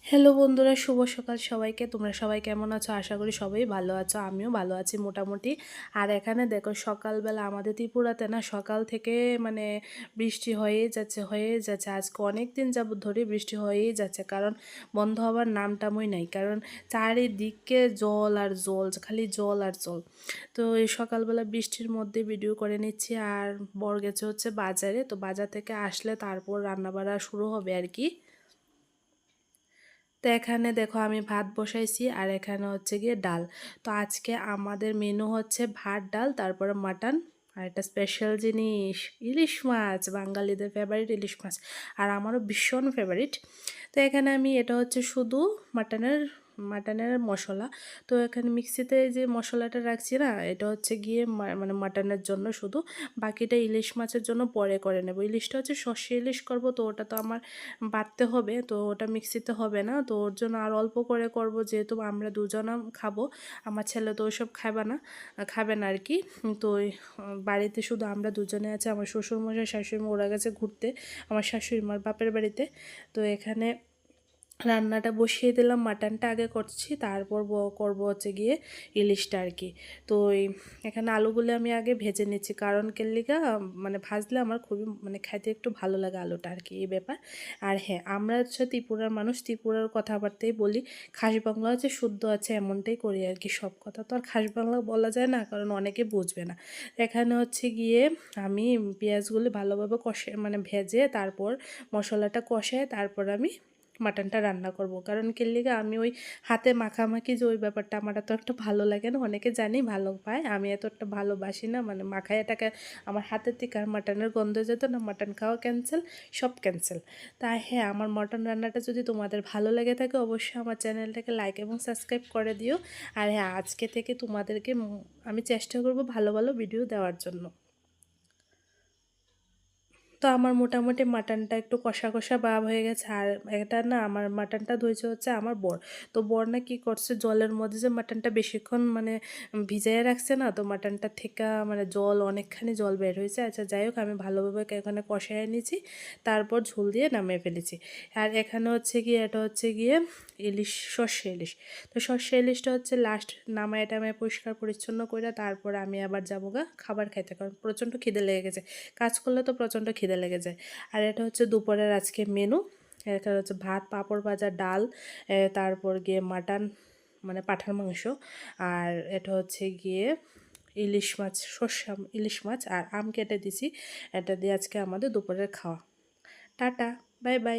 Hello বন্ধুরা, শুভ সকাল সবাইকে। তোমরা সবাই কেমন আছো? আশা করি সবাই ভালো আছো, আমিও ভালো আছি মোটামুটি। আর এখানে দেখো সকালবেলা আমাদের ত্রিপুরাতে না সকাল থেকে মানে বৃষ্টি হয়েই যাচ্ছে আজকে অনেক দিন যাবত ধরে বৃষ্টি হয়েই যাচ্ছে, কারণ বন্ধ হওয়ার নামটামই নাই। কারণ চারিদিকে জল আর জল, খালি জল আর জল। তো এই সকালবেলা বৃষ্টির মধ্যে ভিডিও করে নিচ্ছি। আর বর গেছে হচ্ছে বাজারে, তো বাজার থেকে আসলে তারপর রান্নাবাড়া শুরু হবে আর কি। তো এখানে দেখো আমি ভাত বসাইছি আর এখানে হচ্ছে গিয়ে ডাল। তো আজকে আমাদের মেনু হচ্ছে ভাত, ডাল, তারপরে মাটন, আর একটা স্পেশাল জিনিস ইলিশ মাছ, বাঙালিদের ফেভারিট ইলিশ মাছ, আর আমারও ভীষণ ফেভারিট। তো এখানে আমি এটা হচ্ছে শুধু মাটনের মাটনের মশলা। তো এখানে মিক্সিতে যে মশলাটা রাখছি না, এটা হচ্ছে গিয়ে মানে মাটনের জন্য শুধু, বাকিটা ইলিশ মাছের জন্য পরে করে নেব। ইলিশটা হচ্ছে সর্ষে ইলিশ করব, তো ওটা তো আমার বাটতে হবে, তো ওটা মিক্সিতে হবে না, তো ওর জন্য আর অল্প করে করব, যেহেতু আমরা দুজনা খাবো। আমার ছেলে তো ওইসব খাবে না আর কি। তো বাড়িতে শুধু আমরা দুজনে আছে, আমার শ্বশুরমশাই শাশুড়িমা ওরা গেছে ঘুরতে আমার শাশুড়ি মার বাপের বাড়িতে। তো এখানে রান্নাটা বসিয়ে দিলাম, মাটনটা আগে করছি, তারপর করব হচ্ছে গিয়ে ইলিশটা আর কি। তো এখানে আলুগুলো আমি আগে ভেজে নিচ্ছি, কারণ কেল্লিকা মানে ভাজলে আমার খুবই মানে খাইতে একটু ভালো লাগে আলুটা আর কি, এই ব্যাপার। আর হ্যাঁ, আমরা হচ্ছে ত্রিপুরার মানুষ, ত্রিপুরার কথাবার্তাই বলি। খাস বাংলা হচ্ছে শুদ্ধ আছে এমনটাই করি আর কি। সব কথা তো আর খাস বাংলা বলা যায় না, কারণ অনেকে বুঝবে না। এখানে হচ্ছে গিয়ে আমি পেঁয়াজগুলো ভালোভাবে মানে ভেজে তারপর মশলাটা কষায় তারপর আমি মাটনটা রান্না করব। কারণ কেল্লিগা আমি ওই হাতে মাখামাখি যে ওই ব্যাপারটা আমার এত একটা ভালো লাগে না। অনেকে জানি ভালো পায়, আমি এত একটা ভালোবাসি না। মানে মাখাইটাকে আমার হাতের থেকে আর মাটনের গন্ধ যেত না, মাটন খাওয়া ক্যান্সেল, সব ক্যান্সেল। তাই হ্যাঁ, আমার মটন রান্নাটা যদি তোমাদের ভালো লেগে থাকে অবশ্যই আমার চ্যানেলটাকে লাইক এবং সাবস্ক্রাইব করে দিও। আর হ্যাঁ, আজকে থেকে তোমাদেরকে আমি চেষ্টা করব ভালো ভালো ভিডিও দেওয়ার জন্য। তো আমার মোটামুটি মাটনটা একটু কষা কষা ভাব হয়ে গেছে। আর এটা না, আমার মাটনটা ধুয়েছে হচ্ছে আমার বর। তো বর না কি করছে, জলের মধ্যে যে মাটনটা বেশিক্ষণ মানে ভিজাইয়ে রাখছে না, তো মাটনটা থেকে মানে জল অনেকখানি জল বের হয়েছে। আচ্ছা যাই হোক, আমি ভালোভাবে এখানে কষায় নিয়েছি, তারপর ঝোল দিয়ে নামিয়ে ফেলেছি। আর এখানে হচ্ছে গিয়ে এটা হচ্ছে গিয়ে ইলিশ, সর্ষে ইলিশ। তো সর্ষে ইলিশটা হচ্ছে লাস্ট নামায় টামায় পরিষ্কার পরিচ্ছন্ন করে তারপর আমি আবার যাবো গা খাবার খাইতে, কারণ প্রচণ্ড খিদে লেগে গেছে। কাজ করলে তো প্রচণ্ড খিদে লেগে যায়। আর এটা হচ্ছে দুপুরের আজকে মেনু। এটা হচ্ছে ভাত, পাঁপড় ভাজা, ডাল, তারপর গিয়ে মাটন মানে পাঁঠার মাংস, আর এটা হচ্ছে গিয়ে ইলিশ মাছ, সর্ষে ইলিশ মাছ, আর আম কেটে দিছি। এটা দিয়ে আজকে আমাদের দুপুরের খাওয়া। Tata, bye bye.